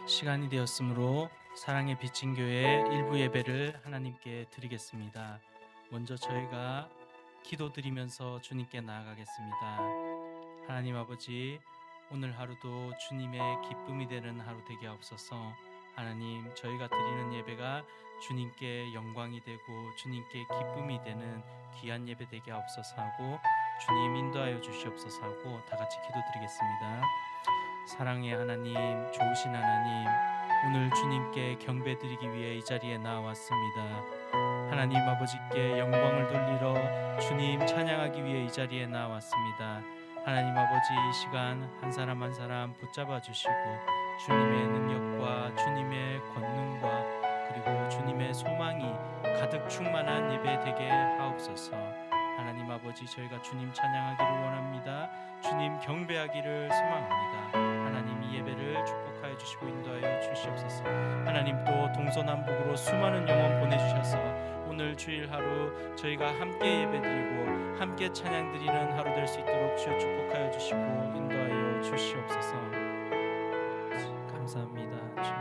시간이 되었으므로 사랑의 비친 교회 일부 예배를 하나님께 드리겠습니다. 먼저 저희가 기도드리면서 주님께 나아가겠습니다. 하나님 아버지, 오늘 하루도 주님의 기쁨이 되는 하루 되게 하옵소서. 하나님, 저희가 드리는 예배가 주님께 영광이 되고 주님께 기쁨이 되는 귀한 예배 되게 하옵소서 하고, 주님 인도하여 주시옵소서 하고 다 같이 기도드리겠습니다. 사랑의 하나님, 좋으신 하나님, 오늘 주님께 경배드리기 위해 이 자리에 나왔습니다. 하나님 아버지께 영광을 돌리러 주님 찬양하기 위해 이 자리에 나왔습니다. 하나님 아버지, 이 시간 한 사람 한 사람 붙잡아 주시고 주님의 능력과 주님의 권능과 그리고 주님의 소망이 가득 충만한 예배 되게 하옵소서. 하나님 아버지, 저희가 주님 찬양하기를 원합니다. 주님 경배하기를 소망합니다. 하나님, 이 예배를 축복하여 주시고 인도하여 주시옵소서. 하나님, 또 동서남북으로 수많은 영혼 보내주셔서 오늘 주일 하루 저희가 함께 예배드리고 함께 찬양드리는 하루 될 수 있도록 주여 축복하여 주시고 인도하여 주시옵소서. 감사합니다. 주님.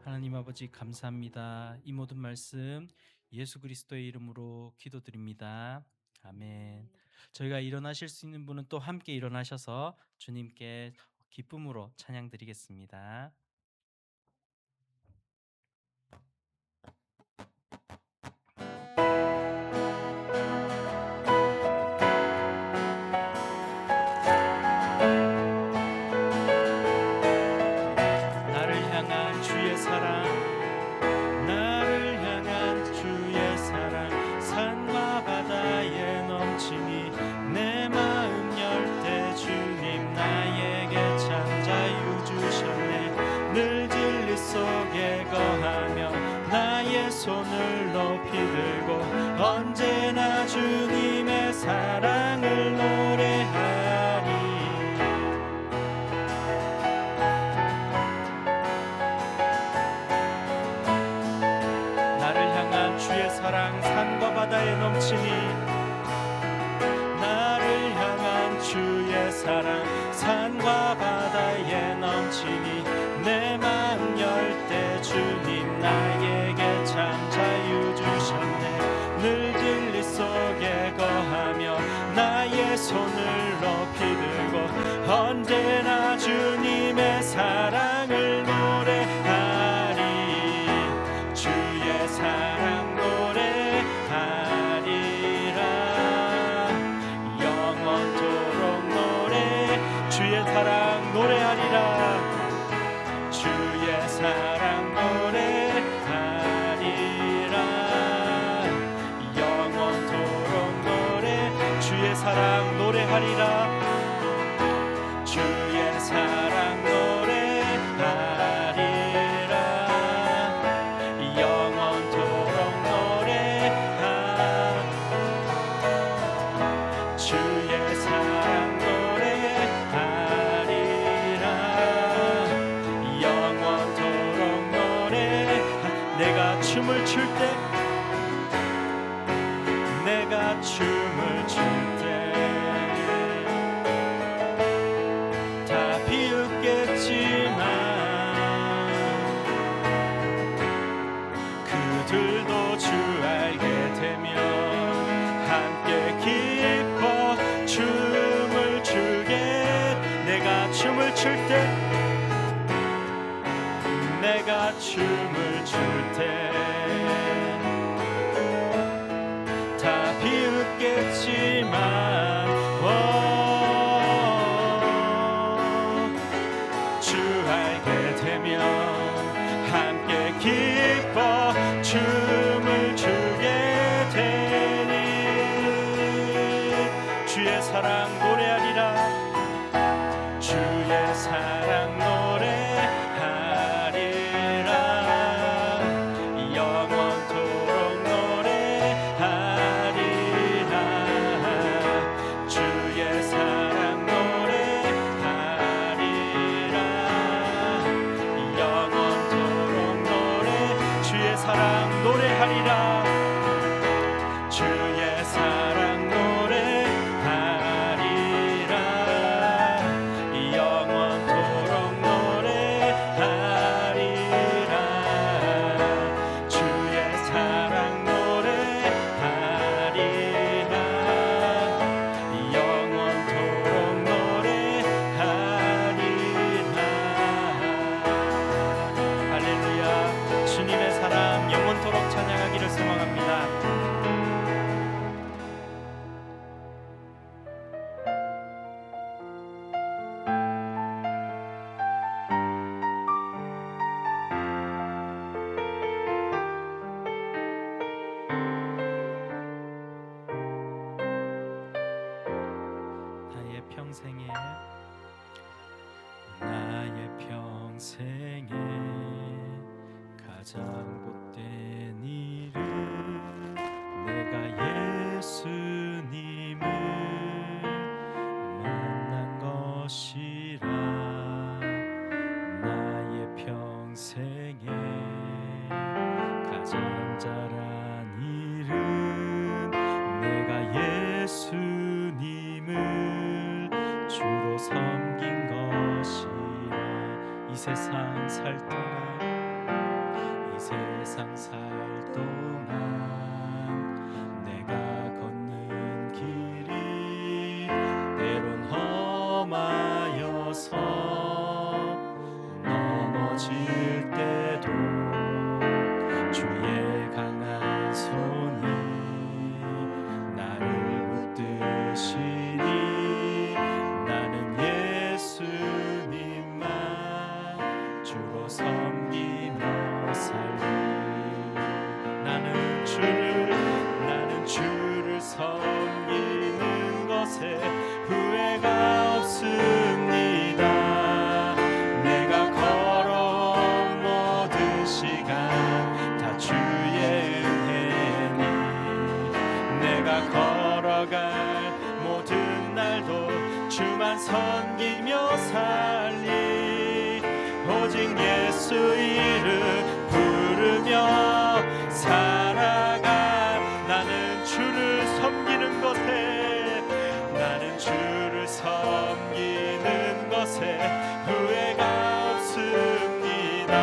하나님 아버지, 감사합니다. 이 모든 말씀 예수 그리스도의 이름으로 기도드립니다. 아멘. 저희가 일어나실 수 있는 분은 또 함께 일어나셔서 주님께 기쁨으로 찬양드리겠습니다. 나를 향한 주의 사랑, 나를 향한 주의 사랑, 산과 바다에 넘치니 내 마음 열 때 주님 나에게 참 자유 주셨네. 늘 진리 속에 거하며 나의 손을 높이 들고 언제나 주님의 사랑을 노래하니. 나를 향한 주의 사랑, 산과 바다에 넘치니 나를 향한 주의 사랑, 산과 바다에 넘치니 내 마음 열 때 주님 나에게 참 자유 주셨네. 늘 진리 속에 거하며 나의 손을 높이 들고 언제나 주님의 사랑을 노래하리. 주의 사랑 노래하리라. 영원토록 노래, 주의 사랑 노래하리라. 주의 사랑 노래하리라. 영원토록 노래, 주의 사랑 노래하리라. 주의 사랑 노래하리라. 영원토록 노래하. 주의 사랑 노래하리라. 영원토록 노래하. 내가 춤을 출 때, 내가 춤을 출 때 다 비웃겠지만 그들도 주 알게 되면 함께 기뻐 춤을 추게. 내가 춤을 출 때, 내가 춤을 출 때 다 비웃겠지만 주 알게 되면 함께 기뻐 춤을 추게 되니. 주의 사랑 노래하리라. 주의 사랑 노래하리라. 예수님을 주로 섬긴 것이라. 이 세상 살 동안 내가 걷는 길이 때론 험하여서 넘어질 때도 주의 강한 손이 나를 붙드시니 나는 예수님만 주로 섬기며 살리. 나는 주를 섬기는 것에 후회가 없습니다. 내가 걸어온 모든 시간 다 주의 은혜니 내가 걸어갈 모든 날도 주만 섬기며 살리. 오직 예수 이름 부르며 살아가. 나는 주를 섬기는 것에 후회가 없습니다.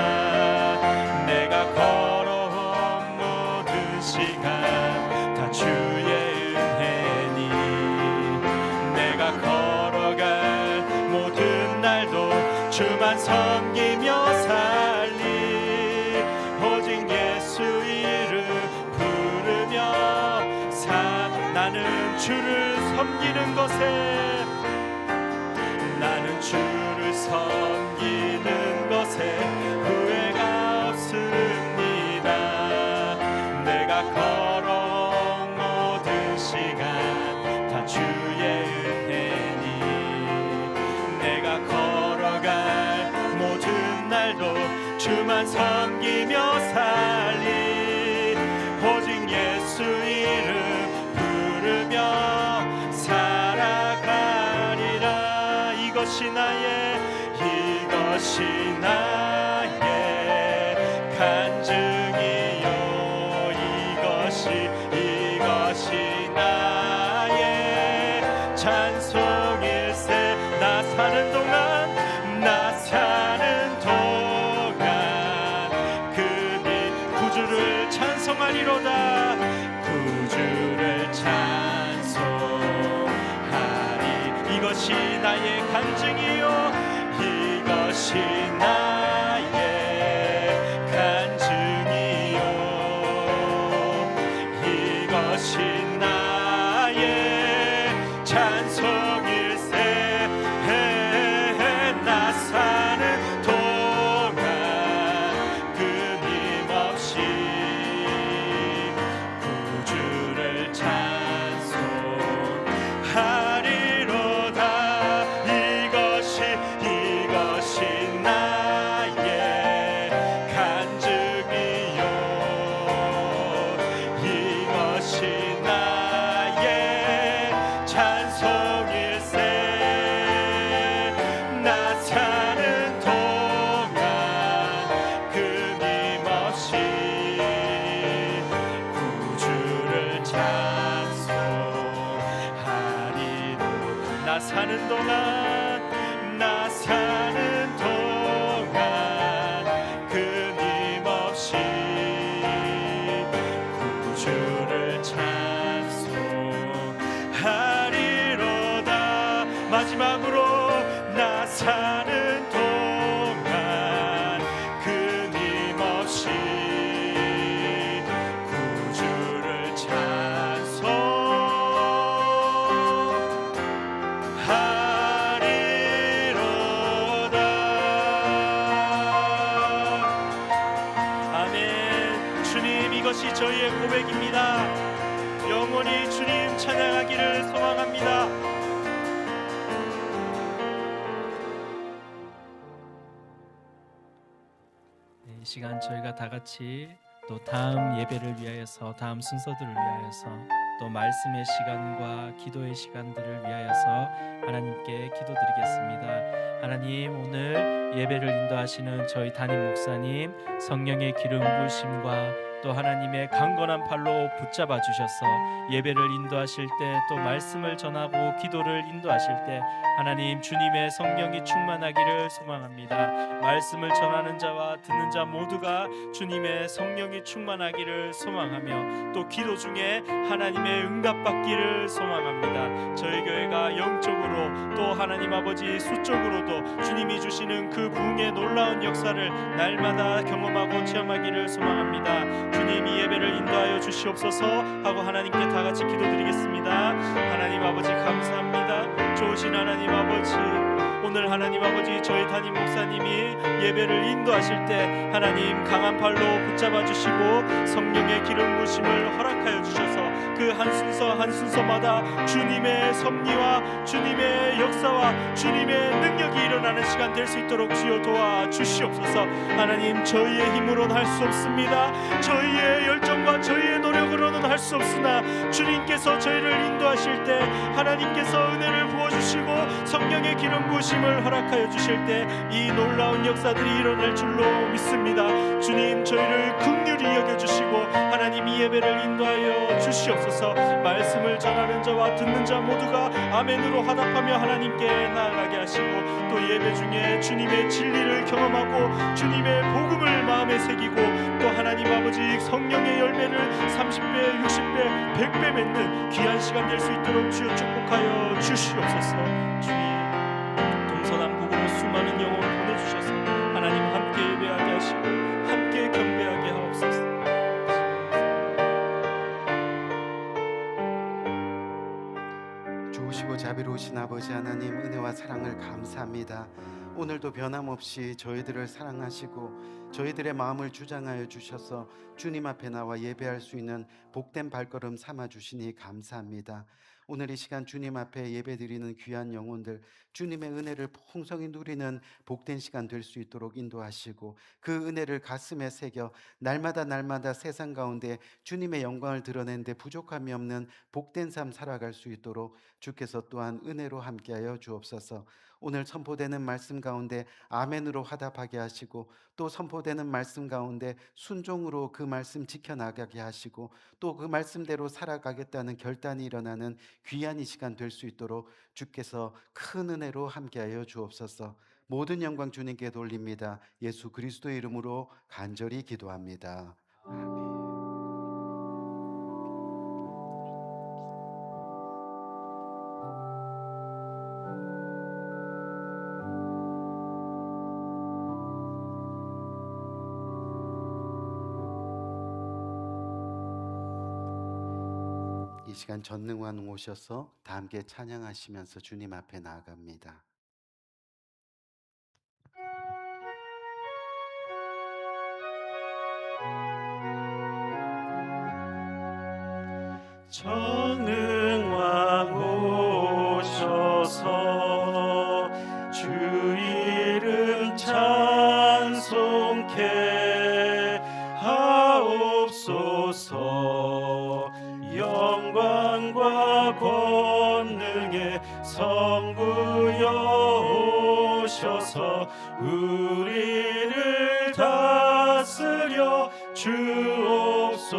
내가 걸어온 모든 시간 다 주의 은혜니 내가 걸어갈 모든 날도 주만 섬기며 살리. 오직 예수 이름 부르며 나는 주를 섬기는 것에 후회가 없습니다. 내가 걸어온 모든 시간 다 주의 은혜니 내가 걸어갈 모든 날도 주만 섬기며 살리. 오직 예수 이름 부르며 살아가리라. 이것이 나의 간증이요. 이것이 나의 찬송일세. 나 사는 동안 그니 구주를 찬송하리로다. 구주를 찬송하리. 이것이 나의 간증이요. 이것이 나의 간증이요. 이것이 나의 찬송일세. 나 사는 동안 끊임없이 구주를 찬송하리로다. 이것이 나의 간증이요. 이것이 나의 찬송일세. 나 사는 동안 끊임없이 구주를 찬송하리로. 나 사는 동안 끊임없이 구주를 찬송하리로다. 마지막으로 나 사는 동안 끊임없이 구주를 찬송하리로다. 아멘. 주님, 이것이 저희의 고백입니다. 영원히 주님 찬양하기를 소망합니다. 이 시간 저희가 다 같이 또 다음 예배를 위하여서, 다음 순서들을 위하여서, 또 말씀의 시간과 기도의 시간들을 위하여서 하나님께 기도드리겠습니다. 하나님, 오늘 예배를 인도하시는 저희 담임 목사님 성령의 기름 부으심과 또 하나님의 강건한 팔로 붙잡아 주셔서 예배를 인도하실 때, 또 말씀을 전하고 기도를 인도하실 때 하나님 주님의 성령이 충만하기를 소망합니다. 말씀을 전하는 자와 듣는 자 모두가 주님의 성령이 충만하기를 소망하며, 또 기도 중에 하나님의 응답받기를 소망합니다. 저희 교회가 영적으로 또 하나님 아버지 수적으로도 주님이 주시는 그 부흥의 놀라운 역사를 날마다 경험하고 체험하기를 소망합니다. 주님, 이 예배를 인도하여 주시옵소서 하고 하나님께 다 같이 기도드리겠습니다. 하나님 아버지 감사합니다. 좋으신 하나님 아버지, 오늘 하나님 아버지 저희 담임 목사님이 예배를 인도하실 때 하나님 강한 팔로 붙잡아 주시고 성령의 기름 부으심을 허락하여 주셔서 그 한 순서 한 순서마다 주님의 섭리와 주님의 역사와 주님의 능력이 일어나는 시간 될 수 있도록 주여 도와 주시옵소서. 하나님, 저희의 힘으로는 할 수 없습니다. 저희의 열정과 저희의 노력으로는 할 수 없으나 주님께서 저희를 인도하실 때 하나님께서 은혜를 부어주시고 성령의 기름 부으심을 허락하여 주실 때 이 놀라운 역사들이 일어날 줄로 믿습니다. 주님, 저희를 긍휼히 여겨주시고 하나님 이 예배를 인도하여 주시옵소서. 말씀을 전하는 자와 듣는 자 모두가 아멘으로 화답하며 하나님께 나아가게 하시고, 또 예배 중에 주님의 진리를 경험하고 주님의 복음을 마음에 새기고, 또 하나님 아버지 성령의 열매를 30배, 60배, 100배 맺는 귀한 시간 될 수 있도록 주여 축복하여 주시옵소서. 주님, 동서남북으로 수많은 영혼 보내주셔서 하나님 함께 예배하게 하시고 함께 경배하게 하옵소서. 좋으시고 자비로우신 아버지 하나님, 은혜와 사랑을 감사합니다. 오늘도 변함없이 저희들을 사랑하시고 저희들의 마음을 주장하여 주셔서 주님 앞에 나와 예배할 수 있는 복된 발걸음 삼아 주시니 감사합니다. 오늘 이 시간 주님 앞에 예배드리는 귀한 영혼들, 주님의 은혜를 풍성히 누리는 복된 시간 될 수 있도록 인도하시고, 그 은혜를 가슴에 새겨 날마다 세상 가운데 주님의 영광을 드러내는데 부족함이 없는 복된 삶 살아갈 수 있도록 주께서 또한 은혜로 함께하여 주옵소서. 오늘 선포되는 말씀 가운데 아멘으로 화답하게 하시고, 또 선포되는 말씀 가운데 순종으로 그 말씀 지켜나가게 하시고, 또 그 말씀대로 살아가겠다는 결단이 일어나는 귀한 이 시간 될 수 있도록 주께서 큰 은혜로 함께하여 주옵소서. 모든 영광 주님께 돌립니다. 예수 그리스도의 이름으로 간절히 기도합니다. 아멘. 이 시간 전능왕 오셔서 다 함께 찬양하시면서 주님 앞에 나아갑니다. 전능왕 오셔서 주 이름 찬송케 하옵소서. 영광과 권능의 성부여 오셔서 우리를 다스려 주옵소서.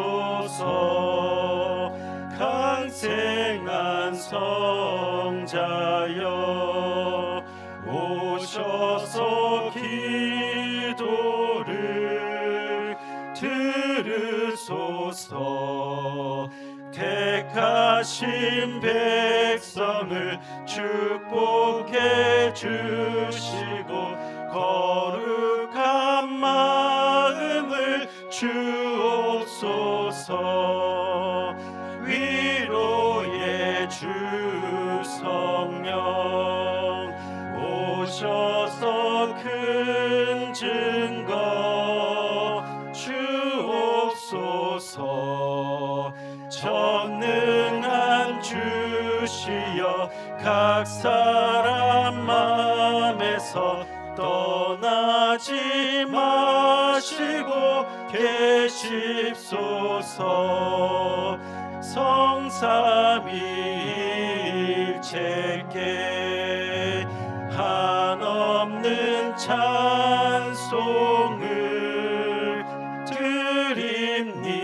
강생한 성자여 오셔서 기도를 들으소서. 택하신 백성을 축복해 주시고 거룩한 마음을 주옵소서. 위로의 주 성령 오셔서 큰 증거 주옵소서. 전능한 주시여 각 사람 마음에서 떠나지 마시고 계십소서. 성삼위일체께 한없는 찬송을 드립니다.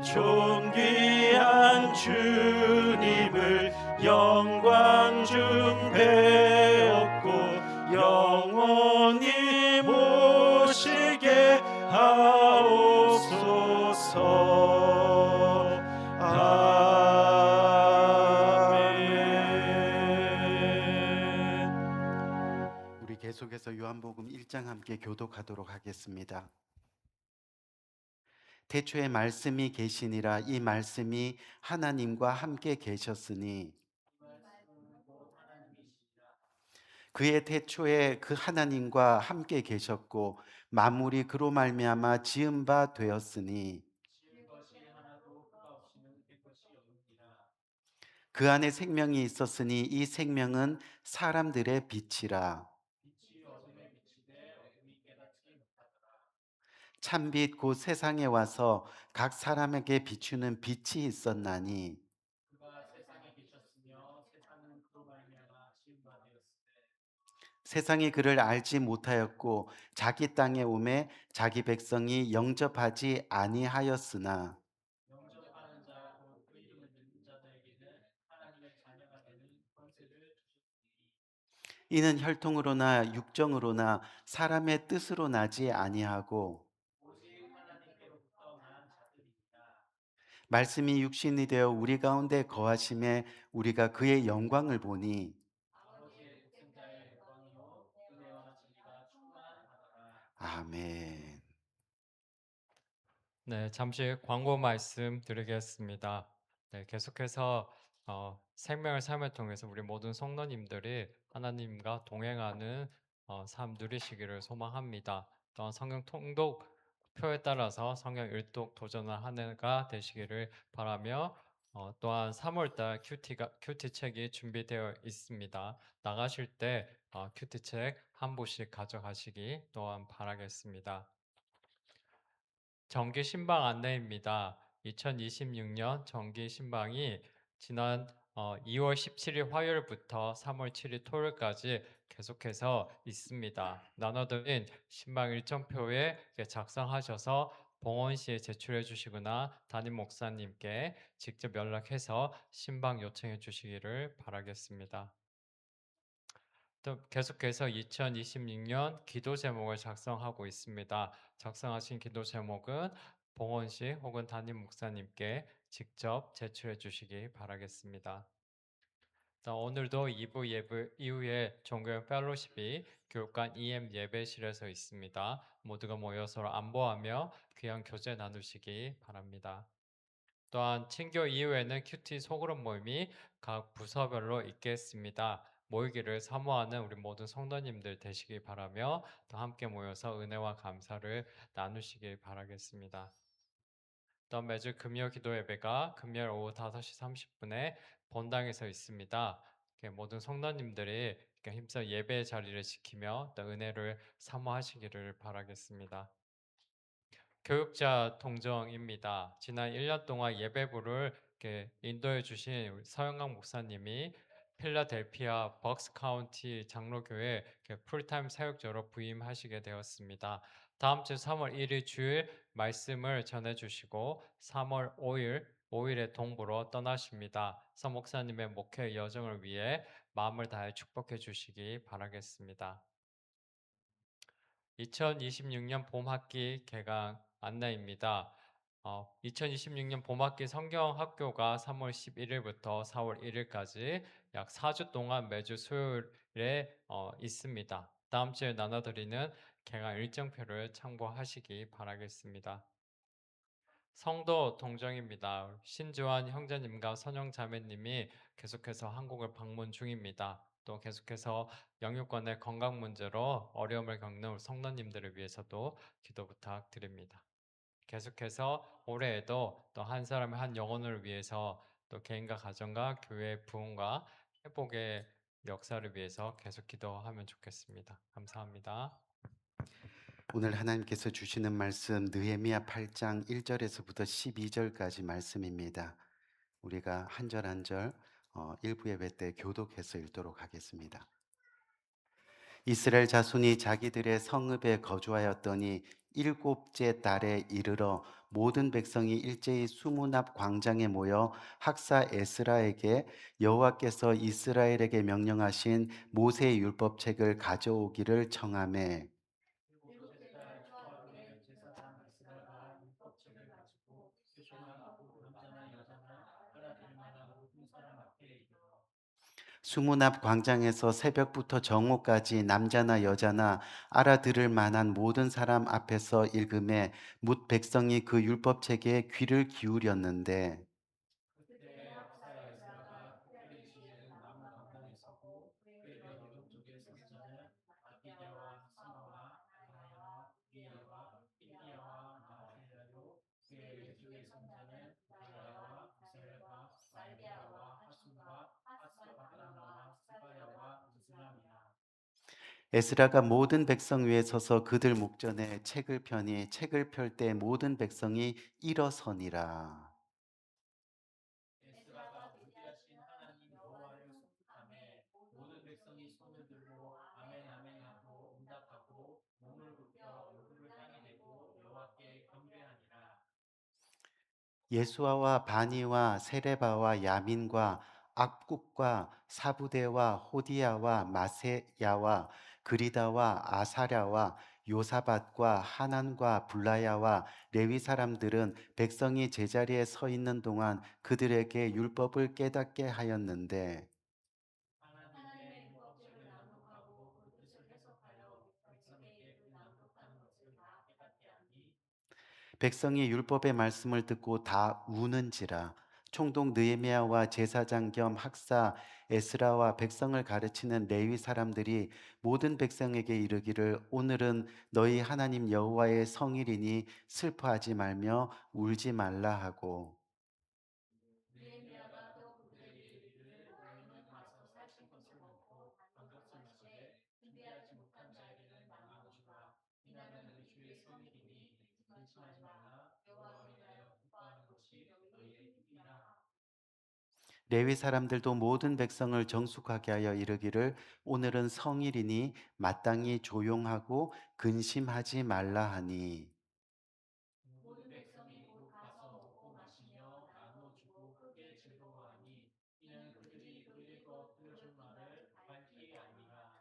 존귀한 주님을 영광 중 배웠고 영원히 모시게 하옵소서. 아멘. 우리 계속해서 요한복음 1장 함께 교독하도록 하겠습니다. 태초에 말씀이 계시니라. 이 말씀이 하나님과 함께 계셨으니 그의 태초에 그 하나님과 함께 계셨고 만물이 그로 말미암아 지은 바 되었으니 그 안에 생명이 있었으니 이 생명은 사람들의 빛이라. 참빛 곧 세상에 와서 각 사람에게 비추는 빛이 있었나니 세상이 그를 알지 못하였고 자기 땅에 오매 자기 백성이 영접하지 아니하였으나 이는 혈통으로나 육정으로나 사람의 뜻으로 나지 아니하고 말씀이 육신이 되어 우리 가운데 거하심에 우리가 그의 영광을 보니 아멘. 네, 잠시 광고 말씀 드리겠습니다. 네, 계속해서 생명의 삶을 통해서 우리 모든 성도님들이 하나님과 동행하는 삶 누리시기를 소망합니다. 또한 성경 통독표에 따라서 성경 일독 도전을 하는 해가 되시기를 바라며 또한 3월달 큐티 책이 준비되어 있습니다. 나가실 때 큐티 책 한 부씩 가져가시기 또한 바라겠습니다. 정기 신방 안내입니다. 2026년 정기 신방이 지난 2월 17일 화요일부터 3월 7일 토요일까지 계속해서 있습니다. 나눠드린 신방 일정표에 작성하셔서 봉헌시에 제출해 주시거나 담임 목사님께 직접 연락해서 신방 요청해 주시기를 바라겠습니다. 또 계속해서 2026년 기도 제목을 작성하고 있습니다. 작성하신 기도 제목은 봉헌 씨 혹은 담임 목사님께 직접 제출해 주시기 바라겠습니다. 오늘도 2부 예배 이후에 종교형 펠로십이 교육관 EM 예배실에서 있습니다. 모두가 모여 서로 안보하며 귀한 교제 나누시기 바랍니다. 또한 친교 이후에는 큐티 소그룹 모임이 각 부서별로 있겠습니다. 모이기를 사모하는 우리 모든 성도님들 되시기 바라며 또 함께 모여서 은혜와 감사를 나누시길 바라겠습니다. 또 매주 금요 기도 예배가 금요일 오후 5시 30분에 본당에서 있습니다. 모든 성도님들이 힘써 예배의 자리를 지키며 또 은혜를 사모하시기를 바라겠습니다. 교육자 동정입니다. 지난 1년 동안 예배부를 인도해 주신 서영강 목사님이 필라델피아 벅스 카운티 장로교회 풀타임 사역자로 부임하시게 되었습니다. 다음 주 3월 1일 주일 말씀을 전해 주시고 3월 5일에 동부로 떠나십니다. 서 목사님의 목회 여정을 위해 마음을 다해 축복해 주시기 바라겠습니다. 2026년 봄학기 개강 안내입니다. 2026년 봄학기 성경학교가 3월 11일부터 4월 1일까지 약 4주 동안 매주 수요일에 있습니다. 다음 주에 나눠드리는 개강 일정표를 참고하시기 바라겠습니다. 성도 동정입니다. 신주환 형제님과 선영 자매님이 계속해서 한국을 방문 중입니다. 또 계속해서 영유권의 건강 문제로 어려움을 겪는 성도님들을 위해서도 기도 부탁드립니다. 계속해서 올해에도 또 한 사람의 한 영혼을 위해서 또 개인과 가정과 교회의 부흥과 회복의 역사를 위해서 계속 기도하면 좋겠습니다. 감사합니다. 오늘 하나님께서 주시는 말씀 느헤미야 8장 1절에서부터 12절까지 말씀입니다. 우리가 한 절 한 절 일부 예배 때 교독해서 읽도록 하겠습니다. 이스라엘 자손이 자기들의 성읍에 거주하였더니 일곱째 달에 이르러 모든 백성이 일제히 수문 앞 광장에 모여 학사 에스라에게 여호와께서 이스라엘에게 명령하신 모세의 율법책을 가져오기를 청하매 수문 앞 광장에서 새벽부터 정오까지 남자나 여자나 알아들을 만한 모든 사람 앞에서 읽음에 뭇 백성이 그 율법책에 귀를 기울였는데 에스라가 모든 백성 위에 서서 그들 목전에 책을 펴니 책을 펼 때 모든 백성이 일어서니라. 예수아와 바니와 세레바와 야민과 악국과 사부대와 호디야와 마세야와 그리다와 아사랴와 요사밭과 하난과 블라야와 레위 사람들은 백성이 제자리에 서 있는 동안 그들에게 율법을 깨닫게 하였는데 백성이 율법의 말씀을 듣고 다 우는지라 총독 느헤미야와 제사장 겸 학사 에스라와 백성을 가르치는 레위 사람들이 모든 백성에게 이르기를 오늘은 너희 하나님 여호와의 성일이니 슬퍼하지 말며 울지 말라 하고 레위 사람들도 모든 백성을 정숙하게 하여 이르기를 오늘은 성일이니 마땅히 조용하고 근심하지 말라 하니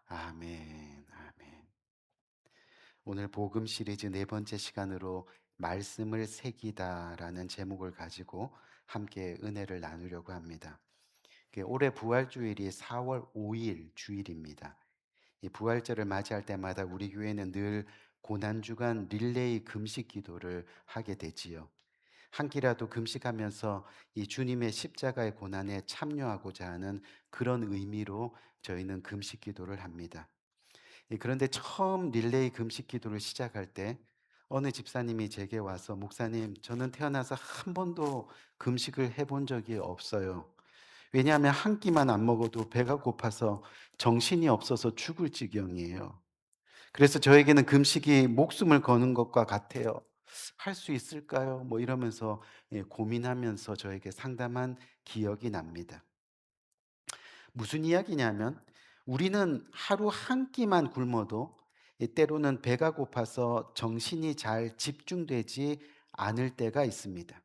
아멘, 아멘. 오늘 복음 시리즈 네 번째 시간으로 말씀을 새기다라는 제목을 가지고 함께 은혜를 나누려고 합니다. 올해 부활주일이 4월 5일 주일입니다. 이 부활절을 맞이할 때마다 우리 교회는 늘 고난주간 릴레이 금식 기도를 하게 되지요. 한 끼라도 금식하면서 이 주님의 십자가의 고난에 참여하고자 하는 그런 의미로 저희는 금식 기도를 합니다. 그런데 처음 릴레이 금식 기도를 시작할 때 어느 집사님이 제게 와서 목사님, 저는 태어나서 한 번도 금식을 해본 적이 없어요. 왜냐하면 한 끼만 안 먹어도 배가 고파서 정신이 없어서 죽을 지경이에요. 그래서 저에게는 금식이 목숨을 거는 것과 같아요. 할 수 있을까요? 뭐 이러면서 고민하면서 저에게 상담한 기억이 납니다. 무슨 이야기냐면 우리는 하루 한 끼만 굶어도 때로는 배가 고파서 정신이 잘 집중되지 않을 때가 있습니다.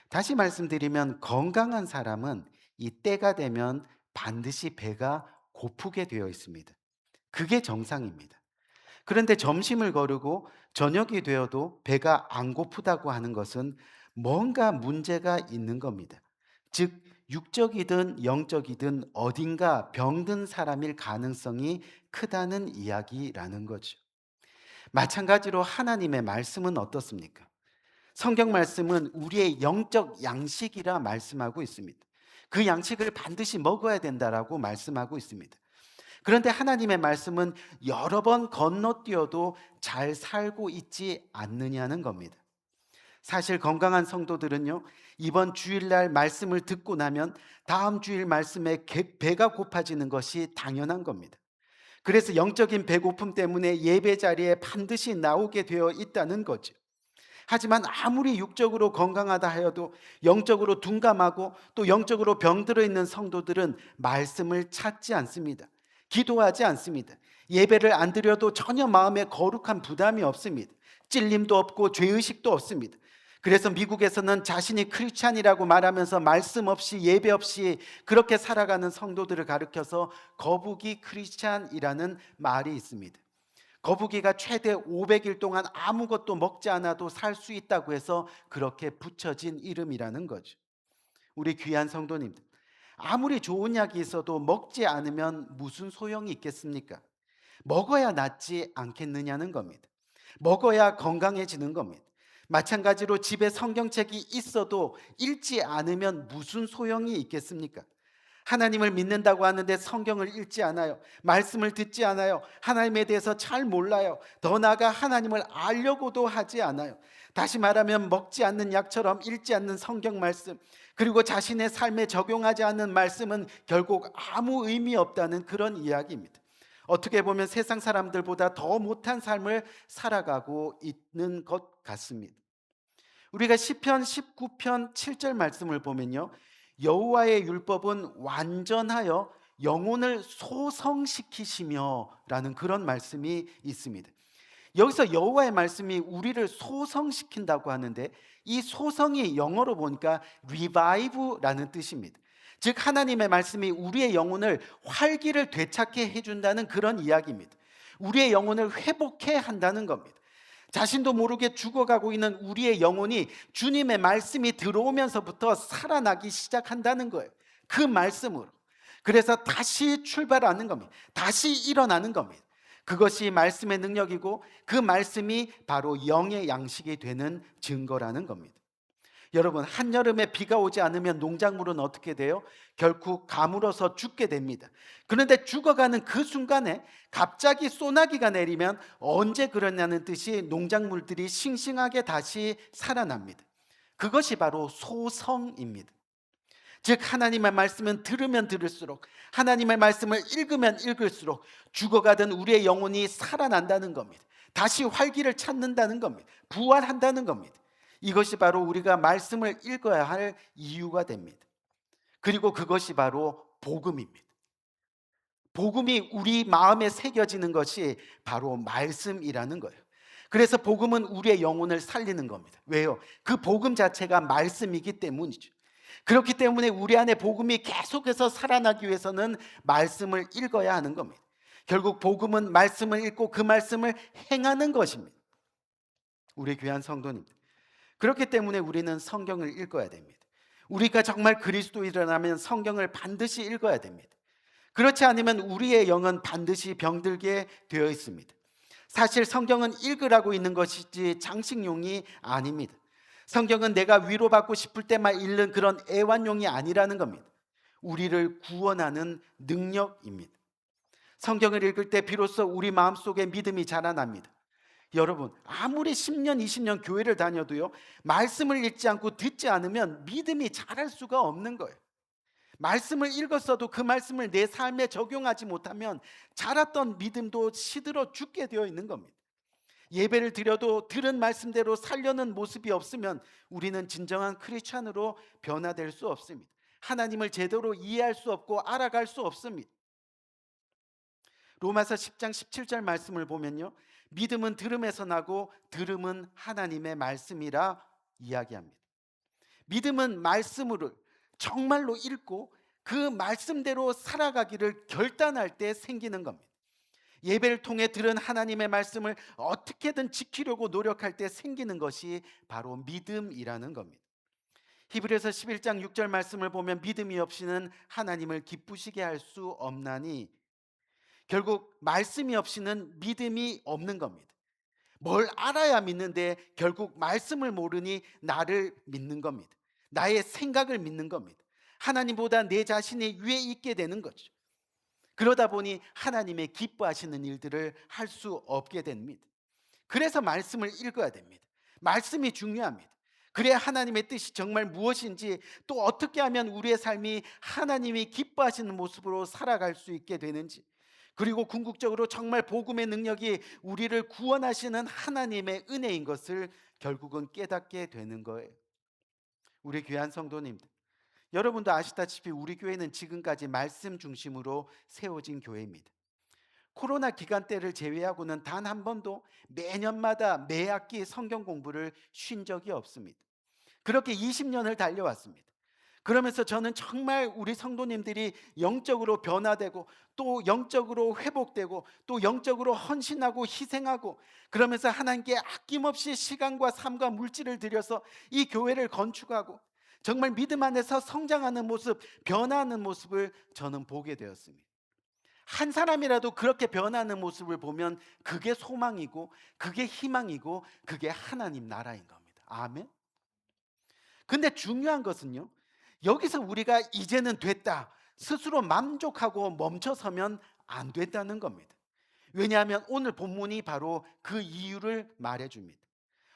다시 말씀드리면 건강한 사람은 이 때가 되면 반드시 배가 고프게 되어 있습니다. 그게 정상입니다. 그런데 점심을 거르고 저녁이 되어도 배가 안 고프다고 하는 것은 뭔가 문제가 있는 겁니다. 즉, 육적이든 영적이든 어딘가 병든 사람일 가능성이 크다는 이야기라는 거죠. 마찬가지로 하나님의 말씀은 어떻습니까? 성경 말씀은 우리의 영적 양식이라 말씀하고 있습니다. 그 양식을 반드시 먹어야 된다라고 말씀하고 있습니다. 그런데 하나님의 말씀은 여러 번 건너뛰어도 잘 살고 있지 않느냐는 겁니다. 사실 건강한 성도들은요, 이번 주일날 말씀을 듣고 나면 다음 주일 말씀에 배가 고파지는 것이 당연한 겁니다. 그래서 영적인 배고픔 때문에 예배 자리에 반드시 나오게 되어 있다는 거죠. 하지만 아무리 육적으로 건강하다 하여도 영적으로 둔감하고 또 영적으로 병들어 있는 성도들은 말씀을 찾지 않습니다. 기도하지 않습니다. 예배를 안 드려도 전혀 마음에 거룩한 부담이 없습니다. 찔림도 없고 죄의식도 없습니다. 그래서 미국에서는 자신이 크리스찬이라고 말하면서 말씀 없이 예배 없이 그렇게 살아가는 성도들을 가리켜서 거북이 크리스찬이라는 말이 있습니다. 거북이가 최대 500일 동안 아무것도 먹지 않아도 살 수 있다고 해서 그렇게 붙여진 이름이라는 거죠. 우리 귀한 성도님들, 아무리 좋은 약이 있어도 먹지 않으면 무슨 소용이 있겠습니까? 먹어야 낫지 않겠느냐는 겁니다. 먹어야 건강해지는 겁니다. 마찬가지로 집에 성경책이 있어도 읽지 않으면 무슨 소용이 있겠습니까? 하나님을 믿는다고 하는데 성경을 읽지 않아요. 말씀을 듣지 않아요. 하나님에 대해서 잘 몰라요. 더 나아가 하나님을 알려고도 하지 않아요. 다시 말하면 먹지 않는 약처럼 읽지 않는 성경 말씀, 그리고 자신의 삶에 적용하지 않는 말씀은 결국 아무 의미 없다는 그런 이야기입니다. 어떻게 보면 세상 사람들보다 더 못한 삶을 살아가고 있는 것 같습니다. 우리가 시편 19편 7절 말씀을 보면요, 여호와의 율법은 완전하여 영혼을 소성시키시며 라는 그런 말씀이 있습니다. 여기서 여호와의 말씀이 우리를 소성시킨다고 하는데, 이 소성이 영어로 보니까 revive라는 뜻입니다. 즉 하나님의 말씀이 우리의 영혼을 활기를 되찾게 해준다는 그런 이야기입니다. 우리의 영혼을 회복해 한다는 겁니다. 자신도 모르게 죽어가고 있는 우리의 영혼이 주님의 말씀이 들어오면서부터 살아나기 시작한다는 거예요. 그 말씀으로. 그래서 다시 출발하는 겁니다. 다시 일어나는 겁니다. 그것이 말씀의 능력이고 그 말씀이 바로 영의 양식이 되는 증거라는 겁니다. 여러분, 한여름에 비가 오지 않으면 농작물은 어떻게 돼요? 결국 가물어서 죽게 됩니다. 그런데 죽어가는 그 순간에 갑자기 소나기가 내리면 언제 그러냐는 듯이 농작물들이 싱싱하게 다시 살아납니다. 그것이 바로 소성입니다. 즉 하나님의 말씀은 들으면 들을수록, 하나님의 말씀을 읽으면 읽을수록 죽어가던 우리의 영혼이 살아난다는 겁니다. 다시 활기를 찾는다는 겁니다. 부활한다는 겁니다. 이것이 바로 우리가 말씀을 읽어야 할 이유가 됩니다. 그리고 그것이 바로 복음입니다. 복음이 우리 마음에 새겨지는 것이 바로 말씀이라는 거예요. 그래서 복음은 우리의 영혼을 살리는 겁니다. 왜요? 그 복음 자체가 말씀이기 때문이죠. 그렇기 때문에 우리 안에 복음이 계속해서 살아나기 위해서는 말씀을 읽어야 하는 겁니다. 결국 복음은 말씀을 읽고 그 말씀을 행하는 것입니다. 우리 귀한 성도님들, 그렇기 때문에 우리는 성경을 읽어야 됩니다. 우리가 정말 그리스도인이라면 성경을 반드시 읽어야 됩니다. 그렇지 않으면 우리의 영은 반드시 병들게 되어 있습니다. 사실 성경은 읽으라고 있는 것이지 장식용이 아닙니다. 성경은 내가 위로받고 싶을 때만 읽는 그런 애완용이 아니라는 겁니다. 우리를 구원하는 능력입니다. 성경을 읽을 때 비로소 우리 마음속에 믿음이 자라납니다. 여러분, 아무리 10년, 20년 교회를 다녀도요, 말씀을 읽지 않고 듣지 않으면 믿음이 자랄 수가 없는 거예요. 말씀을 읽었어도 그 말씀을 내 삶에 적용하지 못하면 자랐던 믿음도 시들어 죽게 되어 있는 겁니다. 예배를 드려도 들은 말씀대로 살려는 모습이 없으면 우리는 진정한 크리스찬으로 변화될 수 없습니다. 하나님을 제대로 이해할 수 없고 알아갈 수 없습니다. 로마서 10장 17절 말씀을 보면요, 믿음은 들음에서 나고 들음은 하나님의 말씀이라 이야기합니다. 믿음은 말씀을 정말로 읽고 그 말씀대로 살아가기를 결단할 때 생기는 겁니다. 예배를 통해 들은 하나님의 말씀을 어떻게든 지키려고 노력할 때 생기는 것이 바로 믿음이라는 겁니다. 히브리서 11장 6절 말씀을 보면 믿음이 없이는 하나님을 기쁘시게 할 수 없나니, 결국 말씀이 없이는 믿음이 없는 겁니다. 뭘 알아야 믿는데 결국 말씀을 모르니 나를 믿는 겁니다. 나의 생각을 믿는 겁니다. 하나님보다 내 자신이 위에 있게 되는 거죠. 그러다 보니 하나님의 기뻐하시는 일들을 할 수 없게 됩니다. 그래서 말씀을 읽어야 됩니다. 말씀이 중요합니다. 그래야 하나님의 뜻이 정말 무엇인지, 또 어떻게 하면 우리의 삶이 하나님이 기뻐하시는 모습으로 살아갈 수 있게 되는지, 그리고 궁극적으로 정말 복음의 능력이 우리를 구원하시는 하나님의 은혜인 것을 결국은 깨닫게 되는 거예요. 우리 귀한 성도님들, 여러분도 아시다시피 우리 교회는 지금까지 말씀 중심으로 세워진 교회입니다. 코로나 기간 때를 제외하고는 단 한 번도 매년마다 매 학기 성경 공부를 쉰 적이 없습니다. 그렇게 20년을 달려왔습니다. 그러면서 저는 정말 우리 성도님들이 영적으로 변화되고 또 영적으로 회복되고 또 영적으로 헌신하고 희생하고 그러면서 하나님께 아낌없이 시간과 삶과 물질을 들여서 이 교회를 건축하고 정말 믿음 안에서 성장하는 모습, 변화하는 모습을 저는 보게 되었습니다. 한 사람이라도 그렇게 변하는 모습을 보면 그게 소망이고 그게 희망이고 그게 하나님 나라인 겁니다. 아멘. 근데 중요한 것은요, 여기서 우리가 이제는 됐다 스스로 만족하고 멈춰서면 안 됐다는 겁니다. 왜냐하면 오늘 본문이 바로 그 이유를 말해줍니다.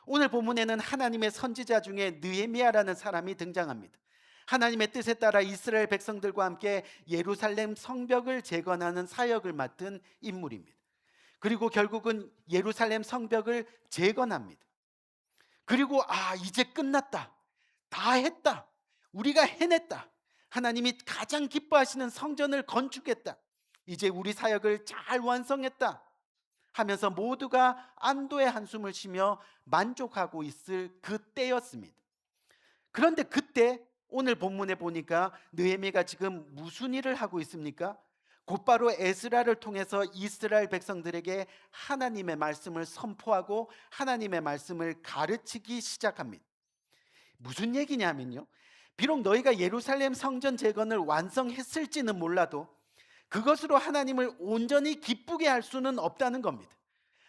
오늘 본문에는 하나님의 선지자 중에 느헤미야라는 사람이 등장합니다. 하나님의 뜻에 따라 이스라엘 백성들과 함께 예루살렘 성벽을 재건하는 사역을 맡은 인물입니다. 그리고 결국은 예루살렘 성벽을 재건합니다. 그리고 이제 끝났다, 다 했다, 우리가 해냈다, 하나님이 가장 기뻐하시는 성전을 건축했다, 이제 우리 사역을 잘 완성했다 하면서 모두가 안도의 한숨을 쉬며 만족하고 있을 그때였습니다. 그런데 그때 오늘 본문에 보니까 느헤미야가 지금 무슨 일을 하고 있습니까? 곧바로 에스라를 통해서 이스라엘 백성들에게 하나님의 말씀을 선포하고 하나님의 말씀을 가르치기 시작합니다. 무슨 얘기냐면요, 비록 너희가 예루살렘 성전 재건을 완성했을지는 몰라도 그것으로 하나님을 온전히 기쁘게 할 수는 없다는 겁니다.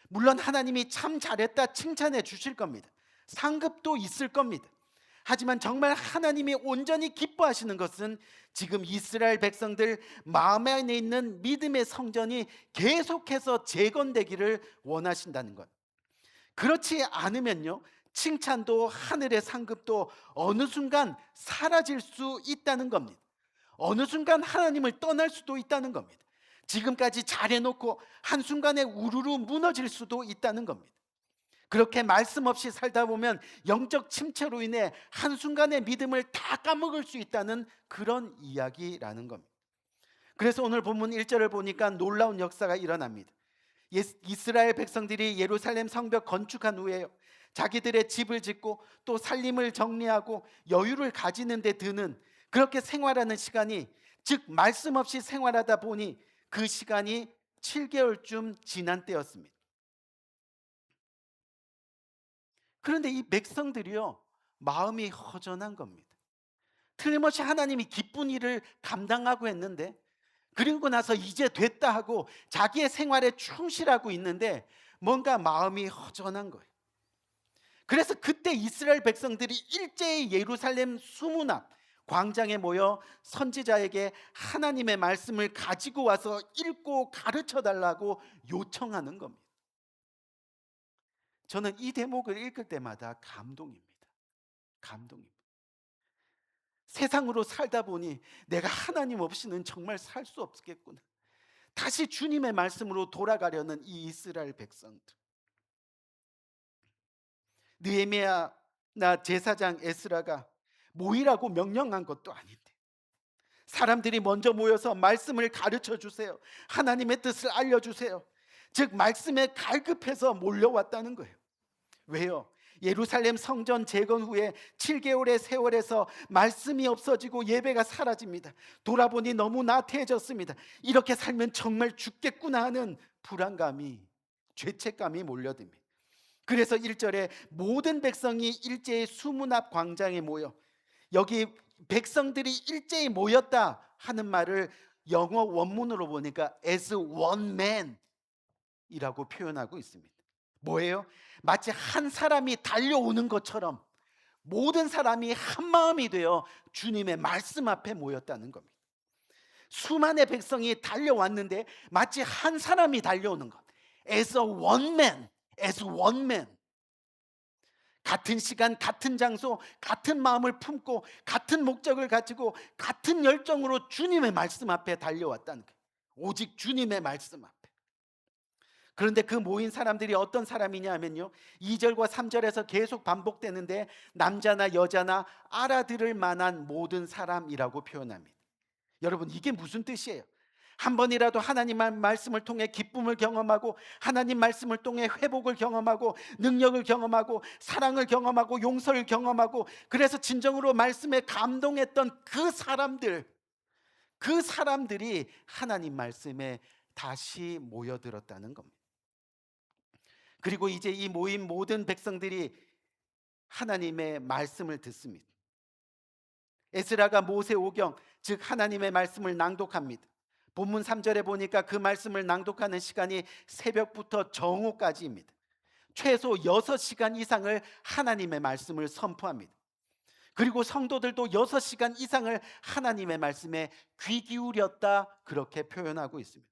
물론 하나님이 참 잘했다 칭찬해 주실 겁니다. 상급도 있을 겁니다. 하지만 정말 하나님이 온전히 기뻐하시는 것은 지금 이스라엘 백성들 마음 안에 있는 믿음의 성전이 계속해서 재건되기를 원하신다는 것. 그렇지 않으면요, 칭찬도 하늘의 상급도 어느 순간 사라질 수 있다는 겁니다. 어느 순간 하나님을 떠날 수도 있다는 겁니다. 지금까지 잘해놓고 한순간에 우르르 무너질 수도 있다는 겁니다. 그렇게 말씀 없이 살다 보면 영적 침체로 인해 한순간에 믿음을 다 까먹을 수 있다는 그런 이야기라는 겁니다. 그래서 오늘 본문 1절을 보니까 놀라운 역사가 일어납니다. 이스라엘 백성들이 예루살렘 성벽 건축한 후에 자기들의 집을 짓고 또 살림을 정리하고 여유를 가지는 데 드는 그렇게 생활하는 시간이, 즉 말씀 없이 생활하다 보니 그 시간이 7개월쯤 지난 때였습니다. 그런데 이 백성들이요, 마음이 허전한 겁니다. 틀림없이 하나님이 기쁜 일을 감당하고 했는데, 그리고 나서 이제 됐다 하고 자기의 생활에 충실하고 있는데 뭔가 마음이 허전한 거예요. 그래서 그때 이스라엘 백성들이 일제히 예루살렘 수문 앞 광장에 모여 선지자에게 하나님의 말씀을 가지고 와서 읽고 가르쳐 달라고 요청하는 겁니다. 저는 이 대목을 읽을 때마다 감동입니다. 감동입니다. 세상으로 살다 보니 내가 하나님 없이는 정말 살 수 없겠구나. 다시 주님의 말씀으로 돌아가려는 이 이스라엘 백성들. 느헤미야나 제사장 에스라가 모이라고 명령한 것도 아닌데 사람들이 먼저 모여서 말씀을 가르쳐 주세요, 하나님의 뜻을 알려주세요, 즉 말씀에 갈급해서 몰려왔다는 거예요. 왜요? 예루살렘 성전 재건 후에 7개월의 세월에서 말씀이 없어지고 예배가 사라집니다. 돌아보니 너무 나태해졌습니다. 이렇게 살면 정말 죽겠구나 하는 불안감이, 죄책감이 몰려듭니다. 그래서 1절에 모든 백성이 일제히 수문 앞 광장에 모여, 여기 백성들이 일제히 모였다 하는 말을 영어 원문으로 보니까 as one man 이라고 표현하고 있습니다. 뭐예요? 마치 한 사람이 달려오는 것처럼 모든 사람이 한 마음이 되어 주님의 말씀 앞에 모였다는 겁니다. 수많은 백성이 달려왔는데 마치 한 사람이 달려오는 것. As a one man, as one man. 같은 시간, 같은 장소, 같은 마음을 품고 같은 목적을 가지고 같은 열정으로 주님의 말씀 앞에 달려왔다는 거예요. 오직 주님의 말씀 앞에. 그런데 그 모인 사람들이 어떤 사람이냐 하면요, 2절과 3절에서 계속 반복되는데 남자나 여자나 알아들을 만한 모든 사람이라고 표현합니다. 여러분, 이게 무슨 뜻이에요? 한 번이라도 하나님의 말씀을 통해 기쁨을 경험하고 하나님 말씀을 통해 회복을 경험하고 능력을 경험하고 사랑을 경험하고 용서를 경험하고 그래서 진정으로 말씀에 감동했던 그 사람들이 하나님 말씀에 다시 모여들었다는 겁니다. 그리고 이제 이 모인 모든 백성들이 하나님의 말씀을 듣습니다. 에스라가 모세오경 즉 하나님의 말씀을 낭독합니다. 본문 3절에 보니까 그 말씀을 낭독하는 시간이 새벽부터 정오까지입니다. 최소 6시간 이상을 하나님의 말씀을 선포합니다. 그리고 성도들도 6시간 이상을 하나님의 말씀에 귀 기울였다 그렇게 표현하고 있습니다.